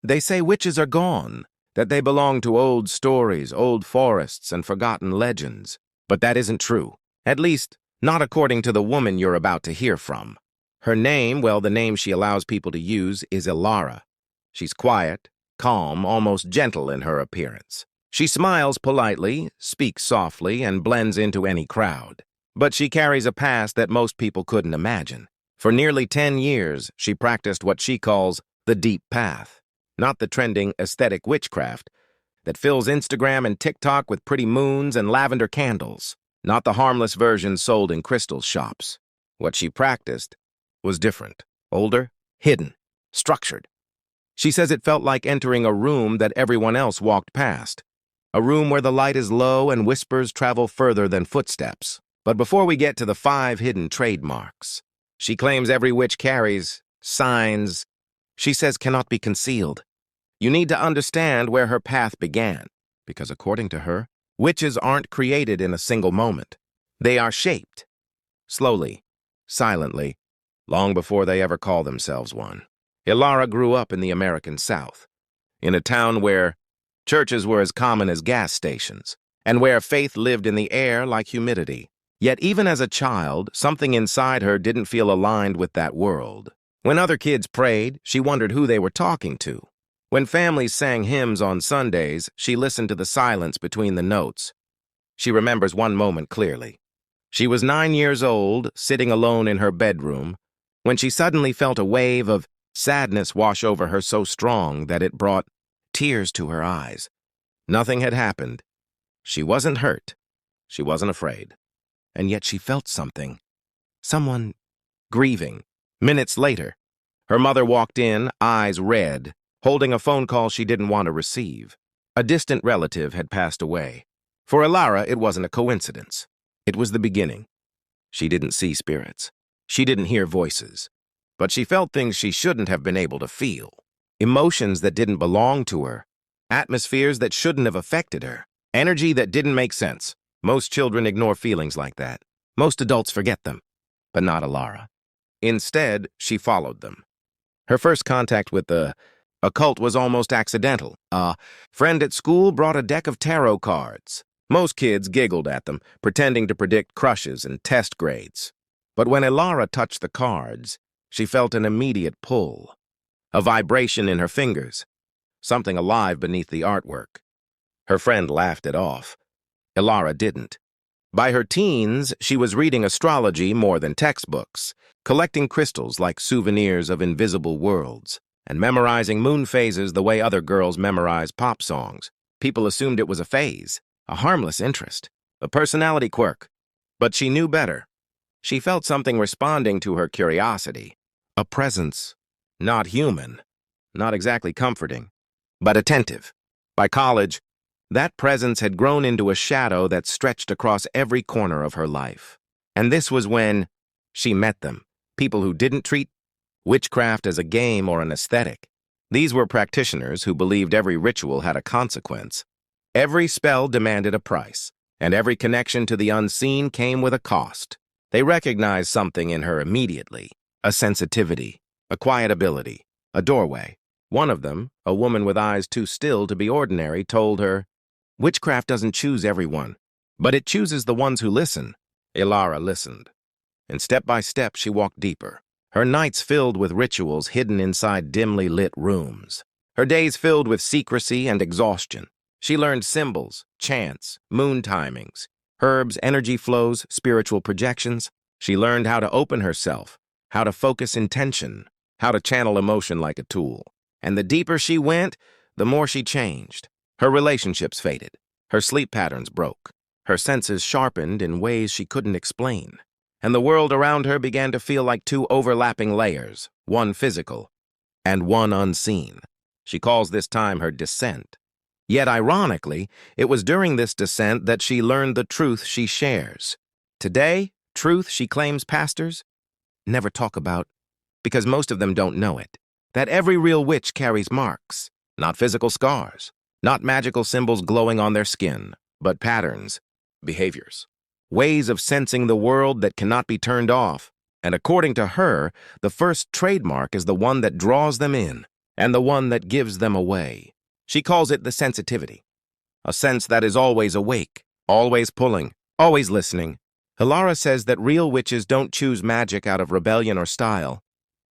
They say witches are gone, that they belong to old stories, old forests, and forgotten legends. But that isn't true. At least, not according to the woman you're about to hear from. Her name, well, the name she allows people to use, is Ilara. She's quiet, calm, almost gentle in her appearance. She smiles politely, speaks softly, and blends into any crowd. But she carries a past that most people couldn't imagine. For nearly 10 years, she practiced what she calls the deep path, not the trending aesthetic witchcraft that fills Instagram and TikTok with pretty moons and lavender candles, not the harmless versions sold in crystal shops. What she practiced was different, older, hidden, structured. She says it felt like entering a room that everyone else walked past, a room where the light is low and whispers travel further than footsteps. But before we get to the 5 hidden trademarks, she claims every witch carries signs she says cannot be concealed. You need to understand where her path began, because according to her, witches aren't created in a single moment. They are shaped, slowly, silently, long before they ever call themselves one. Ilara grew up in the American South, in a town where churches were as common as gas stations, and where faith lived in the air like humidity. Yet even as a child, something inside her didn't feel aligned with that world. When other kids prayed, she wondered who they were talking to. When families sang hymns on Sundays, she listened to the silence between the notes. She remembers one moment clearly. She was 9 years old, sitting alone in her bedroom, when she suddenly felt a wave of sadness wash over her so strong that it brought tears to her eyes. Nothing had happened. She wasn't hurt. She wasn't afraid. And yet she felt something. Someone grieving. Minutes later, her mother walked in, eyes red, holding a phone call she didn't want to receive. A distant relative had passed away. For Ilara, it wasn't a coincidence. It was the beginning. She didn't see spirits. She didn't hear voices. But she felt things she shouldn't have been able to feel. Emotions that didn't belong to her. Atmospheres that shouldn't have affected her. Energy that didn't make sense. Most children ignore feelings like that. Most adults forget them. But not Ilara. Instead, she followed them. Her first contact with the occult was almost accidental. A friend at school brought a deck of tarot cards. Most kids giggled at them, pretending to predict crushes and test grades. But when Ilara touched the cards, she felt an immediate pull. A vibration in her fingers. Something alive beneath the artwork. Her friend laughed it off. Ilara didn't. By her teens, she was reading astrology more than textbooks, collecting crystals like souvenirs of invisible worlds, and memorizing moon phases the way other girls memorize pop songs. People assumed it was a phase, a harmless interest, a personality quirk. But she knew better. She felt something responding to her curiosity. A presence, not human, not exactly comforting, but attentive. By college, that presence had grown into a shadow that stretched across every corner of her life. And this was when she met them, people who didn't treat witchcraft as a game or an aesthetic. These were practitioners who believed every ritual had a consequence. Every spell demanded a price, and every connection to the unseen came with a cost. They recognized something in her immediately, a sensitivity, a quiet ability, a doorway. One of them, a woman with eyes too still to be ordinary, told her, "Witchcraft doesn't choose everyone, but it chooses the ones who listen." Ilara listened, and step by step she walked deeper. Her nights filled with rituals hidden inside dimly lit rooms. Her days filled with secrecy and exhaustion. She learned symbols, chants, moon timings, herbs, energy flows, spiritual projections. She learned how to open herself, how to focus intention, how to channel emotion like a tool. And the deeper she went, the more she changed. Her relationships faded. Her sleep patterns broke. Her senses sharpened in ways she couldn't explain. And the world around her began to feel like 2 overlapping layers, one physical and one unseen. She calls this time her descent. Yet ironically, it was during this descent that she learned the truth she shares. Today, truth she claims pastors never talk about, because most of them don't know it. That every real witch carries marks, not physical scars, not magical symbols glowing on their skin, but patterns, behaviors, ways of sensing the world that cannot be turned off. And according to her, the first trademark is the one that draws them in. and the one that gives them away. She calls it the sensitivity, a sense that is always awake, always pulling, always listening. Hilara says that real witches don't choose magic out of rebellion or style.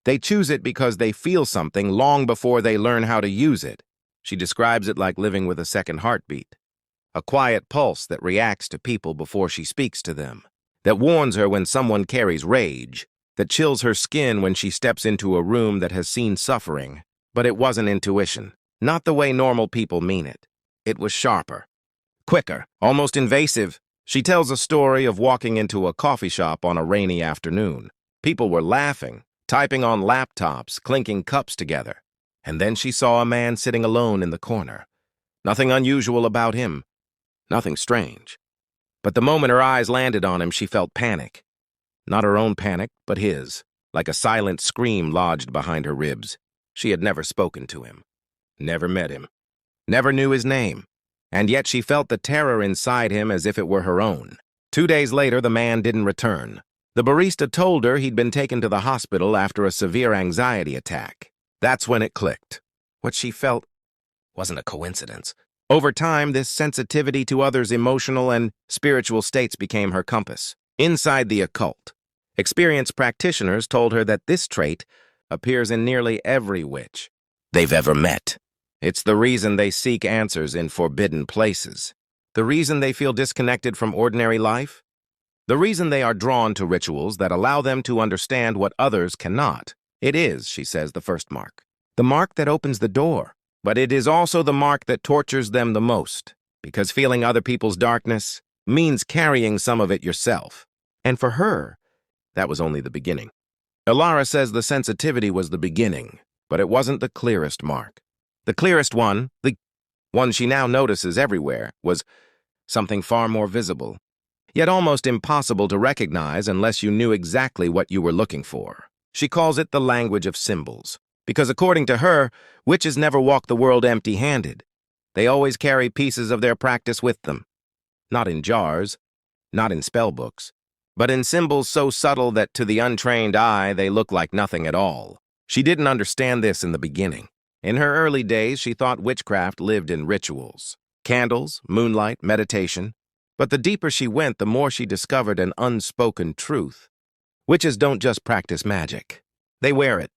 They choose it because they feel something long before they learn how to use it. She describes it like living with a second heartbeat, a quiet pulse that reacts to people before she speaks to them, that warns her when someone carries rage, that chills her skin when she steps into a room that has seen suffering. But it wasn't intuition, not the way normal people mean it. It was sharper, quicker, almost invasive. She tells a story of walking into a coffee shop on a rainy afternoon. People were laughing, typing on laptops, clinking cups together. And then she saw a man sitting alone in the corner. Nothing unusual about him, nothing strange. But the moment her eyes landed on him, she felt panic. Not her own panic, but his, like a silent scream lodged behind her ribs. She had never spoken to him, never met him, never knew his name, and yet she felt the terror inside him as if it were her own. 2 days later, the man didn't return. The barista told her he'd been taken to the hospital after a severe anxiety attack. That's when it clicked. What she felt wasn't a coincidence. Over time, this sensitivity to others' emotional and spiritual states became her compass. Inside the occult, experienced practitioners told her that this trait appears in nearly every witch they've ever met. It's the reason they seek answers in forbidden places, the reason they feel disconnected from ordinary life, the reason they are drawn to rituals that allow them to understand what others cannot. It is, she says, the first mark, the mark that opens the door, but it is also the mark that tortures them the most, because feeling other people's darkness means carrying some of it yourself. And for her, that was only the beginning. Hilara says the sensitivity was the beginning, but it wasn't the clearest mark. The clearest one, the one she now notices everywhere, was something far more visible, yet almost impossible to recognize unless you knew exactly what you were looking for. She calls it the language of symbols, because according to her, witches never walk the world empty-handed. They always carry pieces of their practice with them, not in jars, not in spellbooks, but in symbols so subtle that to the untrained eye they look like nothing at all. She didn't understand this in the beginning. In her early days, she thought witchcraft lived in rituals, candles, moonlight, meditation. But the deeper she went, the more she discovered an unspoken truth. Witches don't just practice magic. They wear it.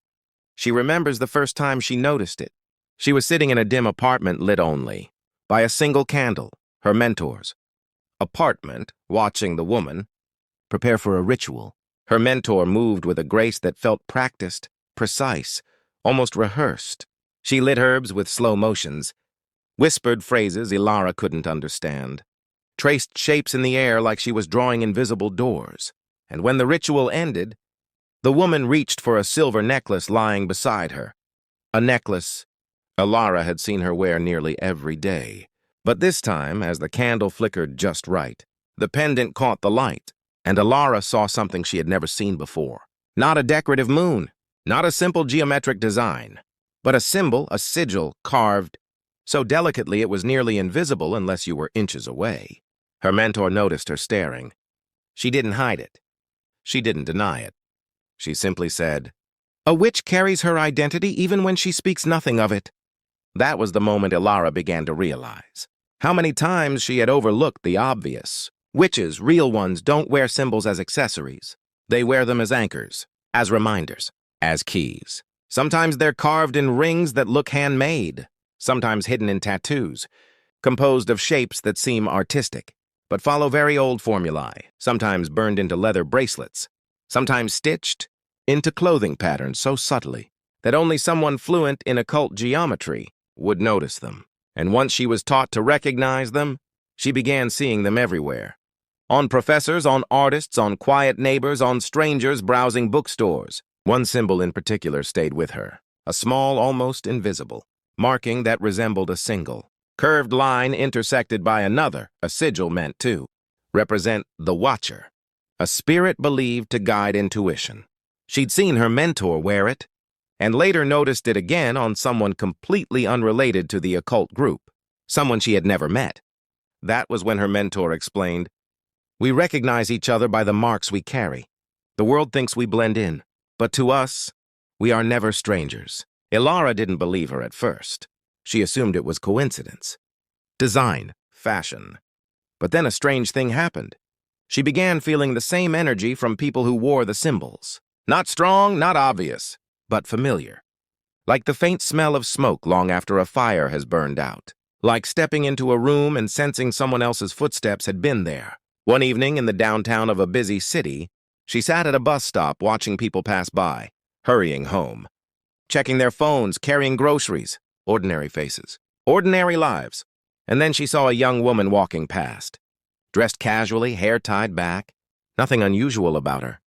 She remembers the first time she noticed it. She was sitting in a dim apartment lit only by a single candle, her mentor's apartment, watching the woman prepare for a ritual. Her mentor moved with a grace that felt practiced, precise, almost rehearsed. She lit herbs with slow motions, whispered phrases Hilara couldn't understand, traced shapes in the air like she was drawing invisible doors. And when the ritual ended, the woman reached for a silver necklace lying beside her. A necklace Hilara had seen her wear nearly every day. But this time, as the candle flickered just right, the pendant caught the light, and Hilara saw something she had never seen before. Not a decorative moon, not a simple geometric design, but a symbol, a sigil, carved so delicately it was nearly invisible unless you were inches away. Her mentor noticed her staring. She didn't hide it. She didn't deny it. She simply said, "A witch carries her identity even when she speaks nothing of it." That was the moment Hilara began to realize how many times she had overlooked the obvious. Witches, real ones, don't wear symbols as accessories. They wear them as anchors, as reminders, as keys. Sometimes they're carved in rings that look handmade, sometimes hidden in tattoos, composed of shapes that seem artistic, but follow very old formulae, sometimes burned into leather bracelets, sometimes stitched into clothing patterns so subtly that only someone fluent in occult geometry would notice them. And once she was taught to recognize them, she began seeing them everywhere. On professors, on artists, on quiet neighbors, on strangers browsing bookstores. One symbol in particular stayed with her, a small, almost invisible marking that resembled a single curved line intersected by another, a sigil meant to represent the Watcher, a spirit believed to guide intuition. She'd seen her mentor wear it, and later noticed it again on someone completely unrelated to the occult group, someone she had never met. That was when her mentor explained, "We recognize each other by the marks we carry. The world thinks we blend in, but to us, we are never strangers. Ilara didn't believe her at first. She assumed it was coincidence. Design, fashion. But then a strange thing happened. She began feeling the same energy from people who wore the symbols. Not strong, not obvious, but familiar. Like the faint smell of smoke long after a fire has burned out. Like stepping into a room and sensing someone else's footsteps had been there. One evening in the downtown of a busy city, she sat at a bus stop watching people pass by, hurrying home. Checking their phones, carrying groceries. Ordinary faces. Ordinary lives. And then she saw a young woman walking past. Dressed casually, hair tied back. Nothing unusual about her,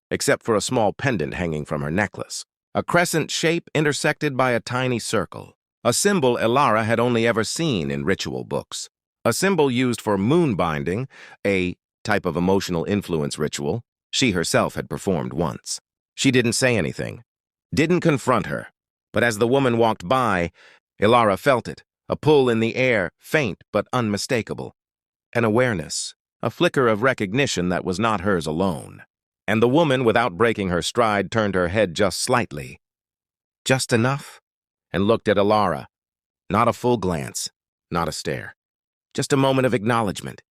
except for a small pendant hanging from her necklace. A crescent shape intersected by a tiny circle. A symbol Ilara had only ever seen in ritual books. A symbol used for moon binding, a type of emotional influence ritual she herself had performed once. She didn't say anything, didn't confront her. But as the woman walked by, Ilara felt it, a pull in the air, faint but unmistakable. An awareness, a flicker of recognition that was not hers alone. And the woman, without breaking her stride, turned her head just slightly. Just enough, and looked at Ilara. Not a full glance, not a stare. Just a moment of acknowledgement.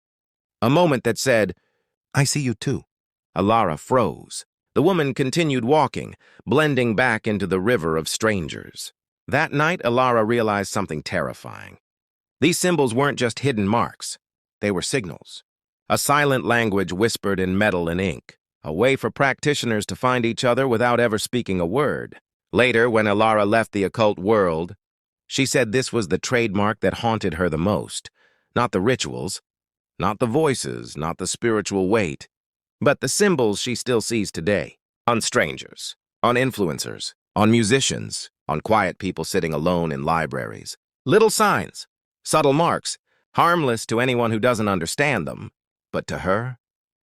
A moment that said, "I see you too." Ilara froze. The woman continued walking, blending back into the river of strangers. That night, Ilara realized something terrifying. These symbols weren't just hidden marks. They were signals. A silent language whispered in metal and ink. A way for practitioners to find each other without ever speaking a word. Later, when Ilara left the occult world, she said this was the trademark that haunted her the most. Not the rituals, not the voices, not the spiritual weight, but the symbols she still sees today. On strangers, on influencers, on musicians, on quiet people sitting alone in libraries. Little signs, subtle marks, harmless to anyone who doesn't understand them. But to her,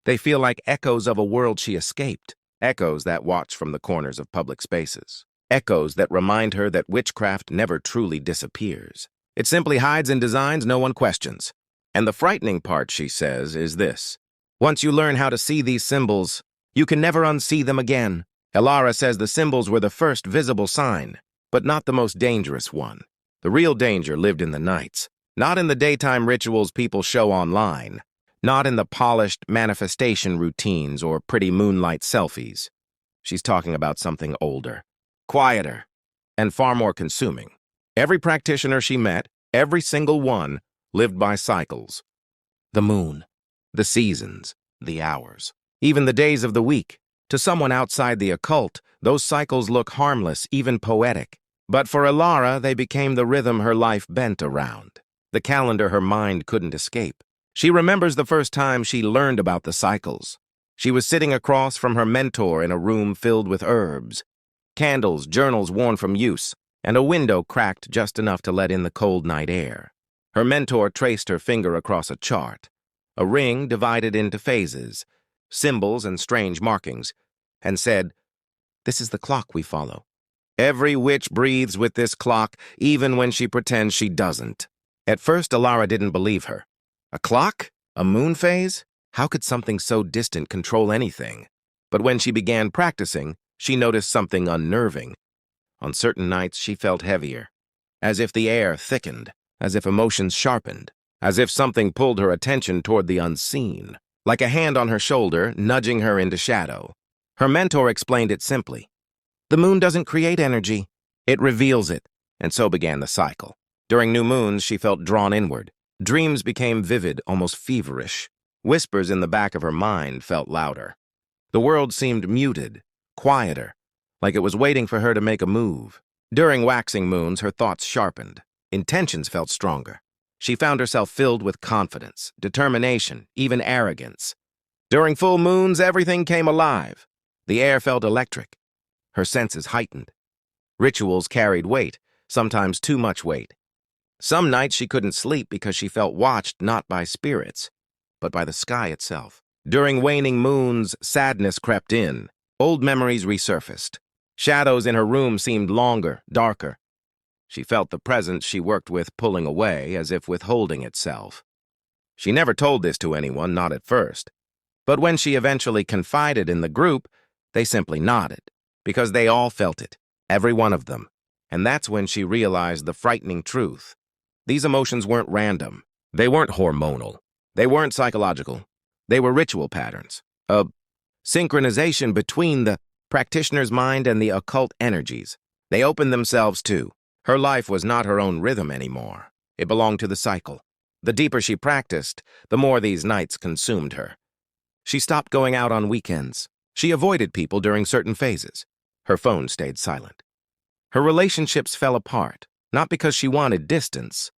they feel like echoes of a world she escaped. Echoes that watch from the corners of public spaces. Echoes that remind her that witchcraft never truly disappears. It simply hides in designs no one questions. And the frightening part, she says, is this. Once you learn how to see these symbols, you can never unsee them again. Ilara says the symbols were the first visible sign, but not the most dangerous one. The real danger lived in the nights, not in the daytime rituals people show online, not in the polished manifestation routines or pretty moonlight selfies. She's talking about something older, quieter, and far more consuming. Every practitioner she met, every single one, lived by cycles. The moon, the seasons, the hours, even the days of the week. To someone outside the occult, those cycles look harmless, even poetic. But for Ilara, they became the rhythm her life bent around, the calendar her mind couldn't escape. She remembers the first time she learned about the cycles. She was sitting across from her mentor in a room filled with herbs, candles, journals worn from use, and a window cracked just enough to let in the cold night air. Her mentor traced her finger across a chart, a ring divided into phases, symbols and strange markings, and said, "This is the clock we follow. Every witch breathes with this clock, even when she pretends she doesn't." At first, Ilara didn't believe her. A clock? A moon phase? How could something so distant control anything? But when she began practicing, she noticed something unnerving. On certain nights, she felt heavier, as if the air thickened, as if emotions sharpened, as if something pulled her attention toward the unseen, like a hand on her shoulder, nudging her into shadow. Her mentor explained it simply. The moon doesn't create energy, it reveals it, and so began the cycle. During new moons, she felt drawn inward. Dreams became vivid, almost feverish. Whispers in the back of her mind felt louder. The world seemed muted, quieter, like it was waiting for her to make a move. During waxing moons, her thoughts sharpened. Intentions felt stronger. She found herself filled with confidence, determination, even arrogance. During full moons, everything came alive. The air felt electric. Her senses heightened. Rituals carried weight, sometimes too much weight. Some nights she couldn't sleep because she felt watched not by spirits, but by the sky itself. During waning moons, sadness crept in. Old memories resurfaced. Shadows in her room seemed longer, darker. She felt the presence she worked with pulling away, as if withholding itself. She never told this to anyone, not at first. But when she eventually confided in the group, they simply nodded, because they all felt it, every one of them. And that's when she realized the frightening truth. These emotions weren't random. They weren't hormonal. They weren't psychological. They were ritual patterns. A synchronization between the practitioner's mind and the occult energies. They opened themselves too. Her life was not her own rhythm anymore. It belonged to the cycle. The deeper she practiced, the more these nights consumed her. She stopped going out on weekends. She avoided people during certain phases. Her phone stayed silent. Her relationships fell apart, not because she wanted distance,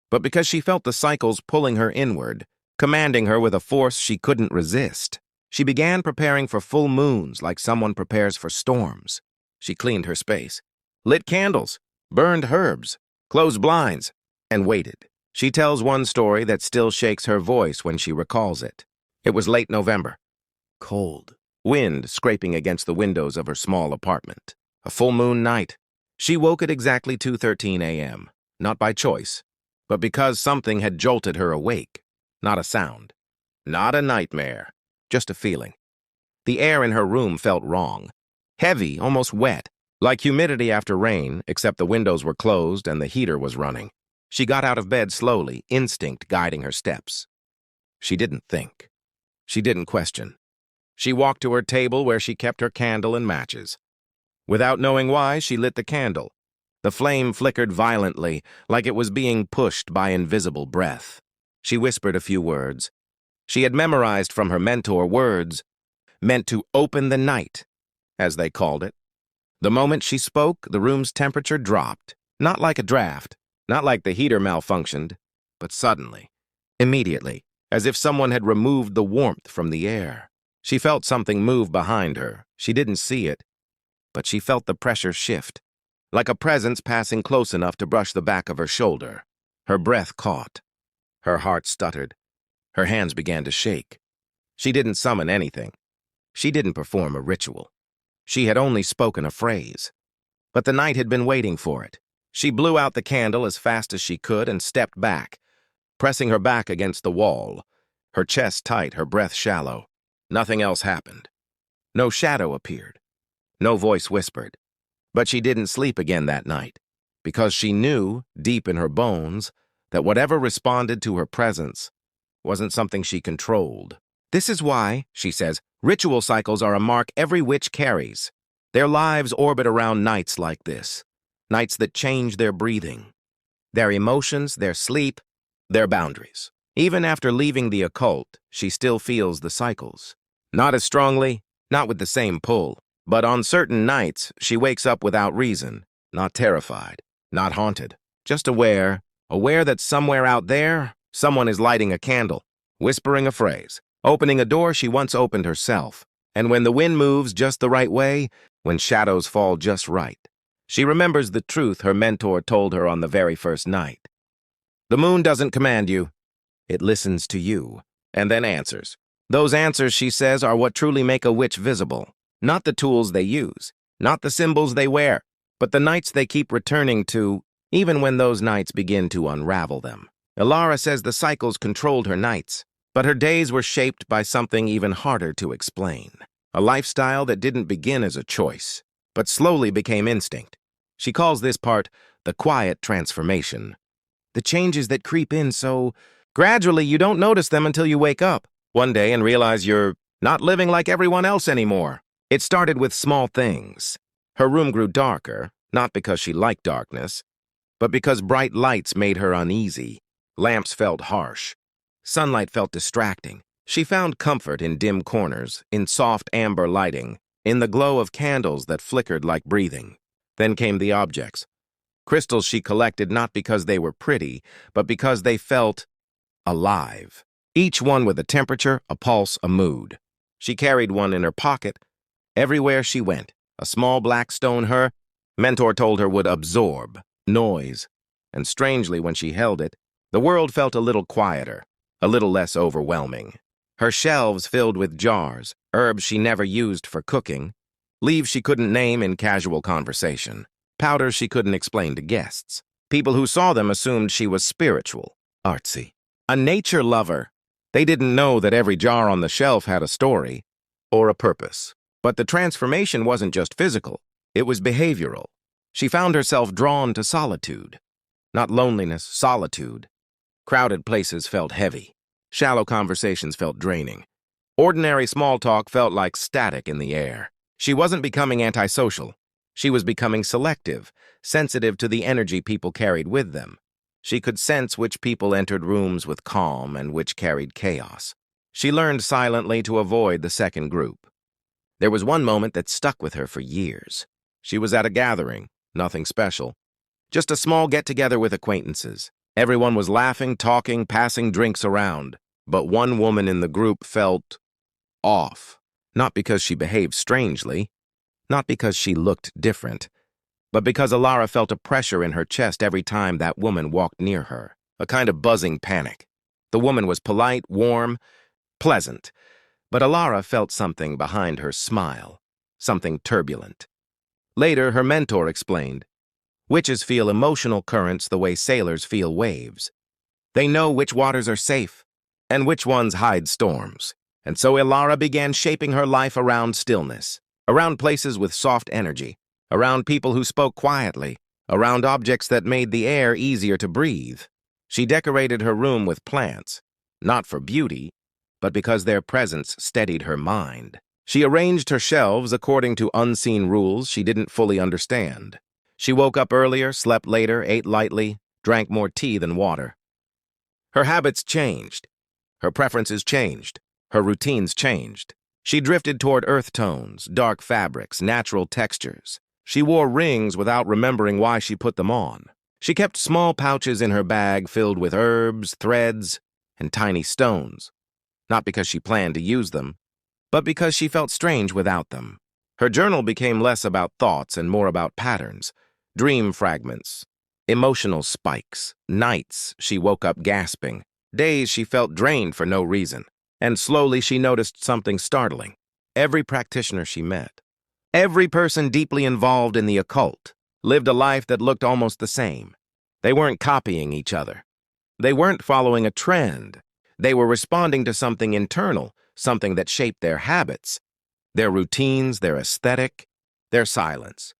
but because she felt the cycles pulling her inward, commanding her with a force she couldn't resist. She began preparing for full moons like someone prepares for storms. She cleaned her space, lit candles, burned herbs, closed blinds, and waited. She tells one story that still shakes her voice when she recalls it. It was late November. Cold. Wind scraping against the windows of her small apartment. A full moon night. She woke at exactly 2:13 a.m., not by choice, but because something had jolted her awake. Not a sound. Not a nightmare. Just a feeling. The air in her room felt wrong. Heavy, almost wet, like humidity after rain, except the windows were closed and the heater was running. She got out of bed slowly, instinct guiding her steps. She didn't think. She didn't question. She walked to her table where she kept her candle and matches. Without knowing why, she lit the candle. The flame flickered violently, like it was being pushed by invisible breath. She whispered a few words. She had memorized from her mentor words meant to open the night, as they called it. The moment she spoke, the room's temperature dropped, not like a draft, not like the heater malfunctioned, but suddenly, immediately, as if someone had removed the warmth from the air. She felt something move behind her. She didn't see it, but she felt the pressure shift, like a presence passing close enough to brush the back of her shoulder. Her breath caught. Her heart stuttered. Her hands began to shake. She didn't summon anything. She didn't perform a ritual. She had only spoken a phrase. But the night had been waiting for it. She blew out the candle as fast as she could and stepped back, pressing her back against the wall, her chest tight, her breath shallow. Nothing else happened. No shadow appeared. No voice whispered. But she didn't sleep again that night, because she knew, deep in her bones, that whatever responded to her presence wasn't something she controlled. This is why, she says, ritual cycles are a mark every witch carries. Their lives orbit around nights like this, nights that change their breathing, their emotions, their sleep, their boundaries. Even after leaving the occult, she still feels the cycles. Not as strongly, not with the same pull, but on certain nights, she wakes up without reason, not terrified, not haunted, just aware that somewhere out there, someone is lighting a candle, whispering a phrase, opening a door she once opened herself. And when the wind moves just the right way, when shadows fall just right, she remembers the truth her mentor told her on the very first night. The moon doesn't command you. It listens to you, and then answers. Those answers, she says, are what truly make a witch visible. Not the tools they use, not the symbols they wear, but the nights they keep returning to, even when those nights begin to unravel them. Ilara says the cycles controlled her nights, but her days were shaped by something even harder to explain. A lifestyle that didn't begin as a choice, but slowly became instinct. She calls this part the quiet transformation. The changes that creep in so gradually you don't notice them until you wake up one day and realize you're not living like everyone else anymore. It started with small things. Her room grew darker, not because she liked darkness, but because bright lights made her uneasy. Lamps felt harsh. Sunlight felt distracting. She found comfort in dim corners, in soft amber lighting, in the glow of candles that flickered like breathing. Then came the objects. Crystals she collected not because they were pretty, but because they felt alive. Each one with a temperature, a pulse, a mood. She carried one in her pocket. Everywhere she went, a small black stone her mentor told her would absorb noise. And strangely, when she held it, the world felt a little quieter, a little less overwhelming. Her shelves filled with jars, herbs she never used for cooking, leaves she couldn't name in casual conversation, powders she couldn't explain to guests. People who saw them assumed she was spiritual, artsy, a nature lover. They didn't know that every jar on the shelf had a story or a purpose. But the transformation wasn't just physical, it was behavioral. She found herself drawn to solitude. Not loneliness, solitude. Crowded places felt heavy. Shallow conversations felt draining. Ordinary small talk felt like static in the air. She wasn't becoming antisocial. She was becoming selective, sensitive to the energy people carried with them. She could sense which people entered rooms with calm and which carried chaos. She learned silently to avoid the second group. There was one moment that stuck with her for years. She was at a gathering, nothing special. Just a small get-together with acquaintances. Everyone was laughing, talking, passing drinks around. But one woman in the group felt off. Not because she behaved strangely, not because she looked different, but because Alara felt a pressure in her chest every time that woman walked near her, a kind of buzzing panic. The woman was polite, warm, pleasant, but Alara felt something behind her smile, something turbulent. Later, her mentor explained, "Witches feel emotional currents the way sailors feel waves. They know which waters are safe and which ones hide storms." And so Alara began shaping her life around stillness, around places with soft energy, around people who spoke quietly, around objects that made the air easier to breathe. She decorated her room with plants, not for beauty, but because their presence steadied her mind. She arranged her shelves according to unseen rules she didn't fully understand. She woke up earlier, slept later, ate lightly, drank more tea than water. Her habits changed. Her preferences changed. Her routines changed. She drifted toward earth tones, dark fabrics, natural textures. She wore rings without remembering why she put them on. She kept small pouches in her bag filled with herbs, threads, and tiny stones. Not because she planned to use them, but because she felt strange without them. Her journal became less about thoughts and more about patterns, dream fragments, emotional spikes. Nights she woke up gasping. Days she felt drained for no reason. And slowly she noticed something startling. Every practitioner she met, every person deeply involved in the occult, lived a life that looked almost the same. They weren't copying each other. They weren't following a trend. They were responding to something internal, something that shaped their habits, their routines, their aesthetic, their silence.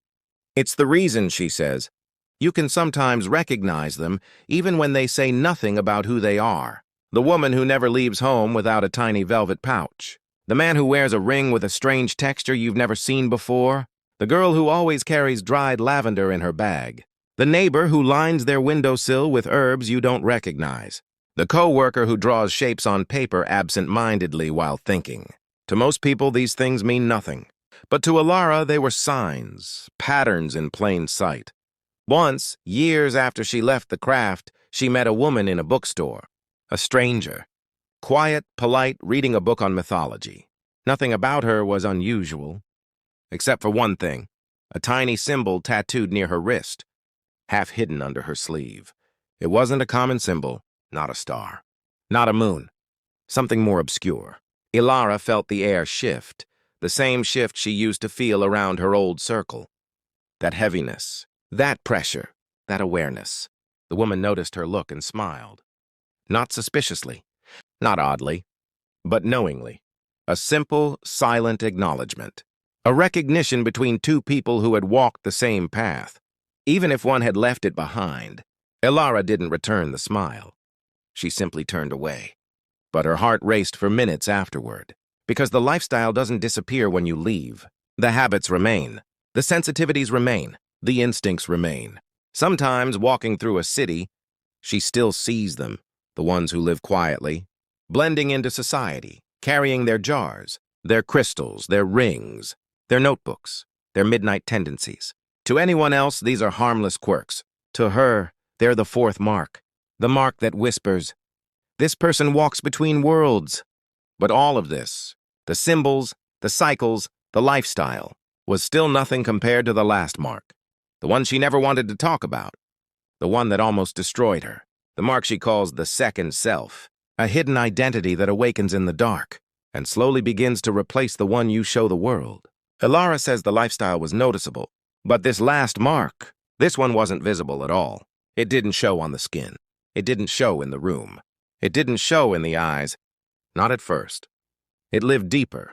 It's the reason, she says, you can sometimes recognize them even when they say nothing about who they are. The woman who never leaves home without a tiny velvet pouch. The man who wears a ring with a strange texture you've never seen before. The girl who always carries dried lavender in her bag. The neighbor who lines their windowsill with herbs you don't recognize. The co-worker who draws shapes on paper absent-mindedly while thinking. To most people, these things mean nothing. But to Alara, they were signs, patterns in plain sight. Once, years after she left the craft, she met a woman in a bookstore. A stranger. Quiet, polite, reading a book on mythology. Nothing about her was unusual, except for one thing, a tiny symbol tattooed near her wrist, half hidden under her sleeve. It wasn't a common symbol, not a star, not a moon, something more obscure. Alara felt the air shift, the same shift she used to feel around her old circle. That heaviness, that pressure, that awareness. The woman noticed her look and smiled. Not suspiciously, not oddly, but knowingly. A simple, silent acknowledgement. A recognition between two people who had walked the same path. Even if one had left it behind, Alara didn't return the smile. She simply turned away. But her heart raced for minutes afterward. Because the lifestyle doesn't disappear when you leave. The habits remain. The sensitivities remain. The instincts remain. Sometimes, walking through a city, she still sees them. The ones who live quietly, blending into society, carrying their jars, their crystals, their rings, their notebooks, their midnight tendencies. To anyone else, these are harmless quirks. To her, they're the fourth mark, the mark that whispers, "This person walks between worlds." But all of this, the symbols, the cycles, the lifestyle, was still nothing compared to the last mark, the one she never wanted to talk about, the one that almost destroyed her. The mark she calls the second self, a hidden identity that awakens in the dark and slowly begins to replace the one you show the world. Alara says the lifestyle was noticeable, but this last mark, this one wasn't visible at all. It didn't show on the skin. It didn't show in the room. It didn't show in the eyes. Not at first. It lived deeper.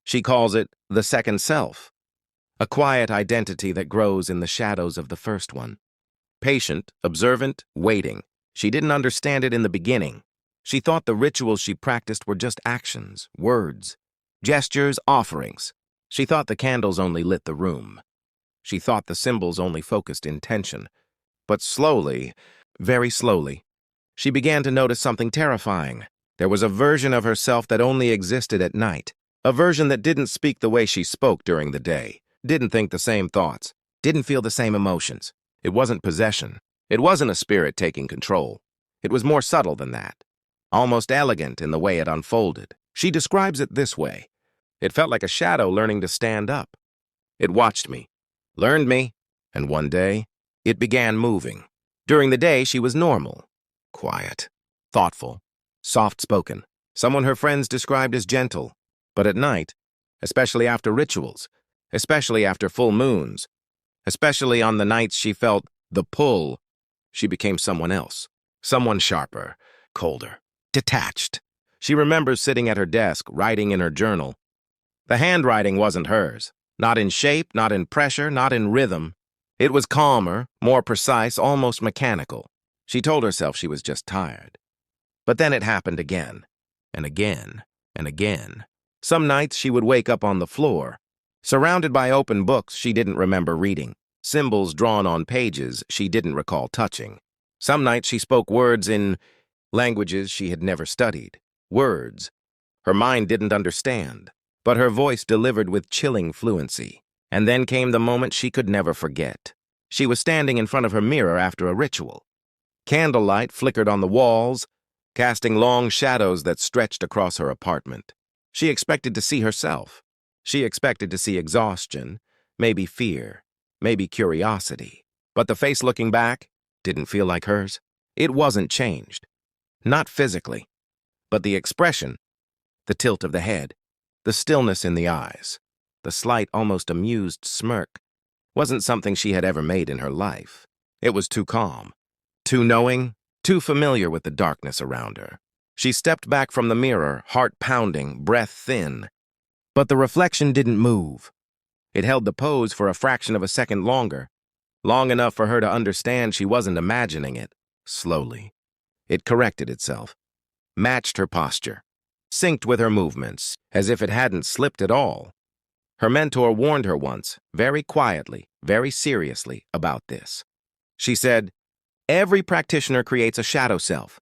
She calls it the second self, a quiet identity that grows in the shadows of the first one. Patient, observant, waiting. She didn't understand it in the beginning. She thought the rituals she practiced were just actions, words, gestures, offerings. She thought the candles only lit the room. She thought the symbols only focused intention. But slowly, very slowly, she began to notice something terrifying. There was a version of herself that only existed at night. A version that didn't speak the way she spoke during the day, didn't think the same thoughts, didn't feel the same emotions. It wasn't possession. It wasn't a spirit taking control. It was more subtle than that. Almost elegant in the way it unfolded. She describes it this way. It felt like a shadow learning to stand up. It watched me, learned me, and one day, it began moving. During the day, she was normal, quiet, thoughtful, soft-spoken, someone her friends described as gentle. But at night, especially after rituals, especially after full moons, especially on the nights she felt the pull, she became someone else, someone sharper, colder, detached. She remembers sitting at her desk, writing in her journal. The handwriting wasn't hers, not in shape, not in pressure, not in rhythm. It was calmer, more precise, almost mechanical. She told herself she was just tired. But then it happened again, and again, and again. Some nights she would wake up on the floor, surrounded by open books she didn't remember reading, symbols drawn on pages she didn't recall touching. Some nights she spoke words in languages she had never studied, words her mind didn't understand, but her voice delivered with chilling fluency. And then came the moment she could never forget. She was standing in front of her mirror after a ritual. Candlelight flickered on the walls, casting long shadows that stretched across her apartment. She expected to see herself. She expected to see exhaustion, maybe fear, maybe curiosity. But the face looking back didn't feel like hers. It wasn't changed. Not physically, but the expression, the tilt of the head, the stillness in the eyes, the slight, almost amused smirk, wasn't something she had ever made in her life. It was too calm, too knowing, too familiar with the darkness around her. She stepped back from the mirror, heart pounding, breath thin. But the reflection didn't move. It held the pose for a fraction of a second longer, long enough for her to understand she wasn't imagining it. Slowly, it corrected itself, matched her posture, synced with her movements, as if it hadn't slipped at all. Her mentor warned her once, very quietly, very seriously, about this. She said, "Every practitioner creates a shadow self.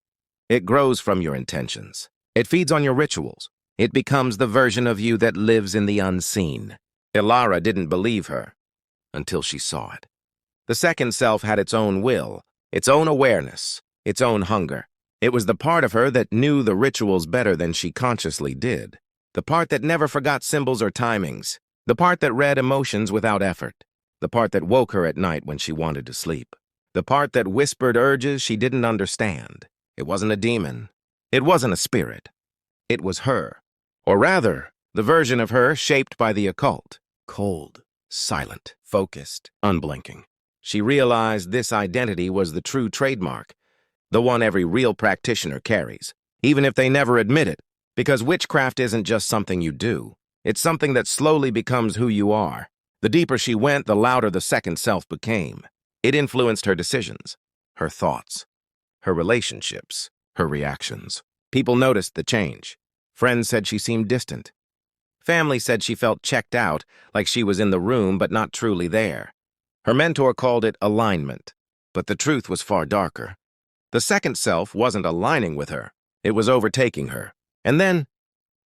It grows from your intentions. It feeds on your rituals. It becomes the version of you that lives in the unseen." Ilara didn't believe her until she saw it. The second self had its own will, its own awareness, its own hunger. It was the part of her that knew the rituals better than she consciously did. The part that never forgot symbols or timings. The part that read emotions without effort. The part that woke her at night when she wanted to sleep. The part that whispered urges she didn't understand. It wasn't a demon. It wasn't a spirit. It was her. Or rather, the version of her shaped by the occult. Cold, silent, focused, unblinking. She realized this identity was the true trademark, the one every real practitioner carries, even if they never admit it, because witchcraft isn't just something you do. It's something that slowly becomes who you are. The deeper she went, the louder the second self became. It influenced her decisions, her thoughts, her relationships, her reactions. People noticed the change. Friends said she seemed distant. Family said she felt checked out, like she was in the room but not truly there. Her mentor called it alignment, but the truth was far darker. The second self wasn't aligning with her. It was overtaking her. And then,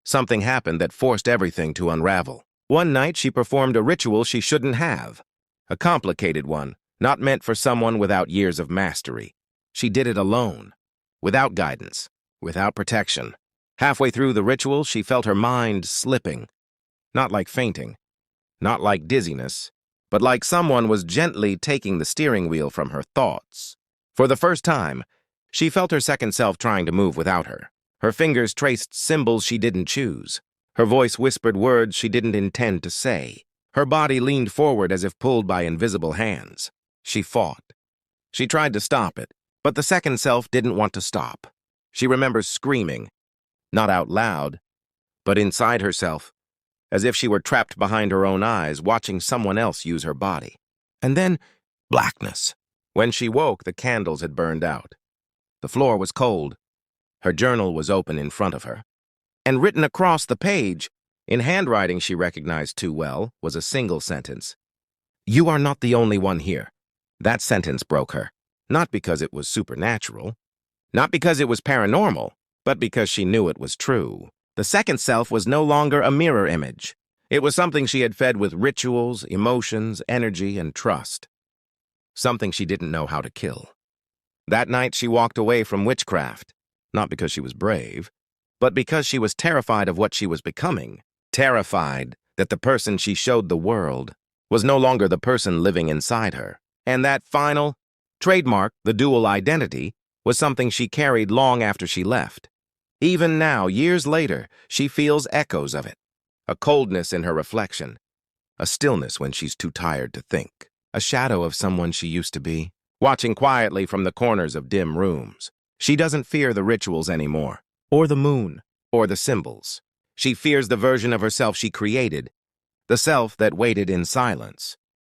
something happened that forced everything to unravel. One night, she performed a ritual she shouldn't have. A complicated one, not meant for someone without years of mastery. She did it alone, without guidance, without protection. Halfway through the ritual, she felt her mind slipping. Not like fainting, not like dizziness, but like someone was gently taking the steering wheel from her thoughts. For the first time, she felt her second self trying to move without her. Her fingers traced symbols she didn't choose. Her voice whispered words she didn't intend to say. Her body leaned forward as if pulled by invisible hands. She fought. She tried to stop it, but the second self didn't want to stop. She remembers screaming, not out loud, but inside herself, as if she were trapped behind her own eyes, watching someone else use her body. And then, blackness. When she woke, the candles had burned out. The floor was cold. Her journal was open in front of her. And written across the page, in handwriting she recognized too well, was a single sentence. "You are not the only one here." That sentence broke her. Not because it was supernatural, not because it was paranormal, but because she knew it was true. The second self was no longer a mirror image. It was something she had fed with rituals, emotions, energy, and trust. Something she didn't know how to kill. That night she walked away from Witchcraft, not because she was brave, but because she was terrified of what she was becoming, terrified that the person she showed the world was no longer the person living inside her. And that final trademark, the dual identity, was something she carried long after she left. Even now, years later, she feels echoes of it. A coldness in her reflection, a stillness when she's too tired to think, a shadow of someone she used to be, watching quietly from the corners of dim rooms. She doesn't fear the rituals anymore, or the moon, or the symbols. She fears the version of herself she created, the self that waited in silence,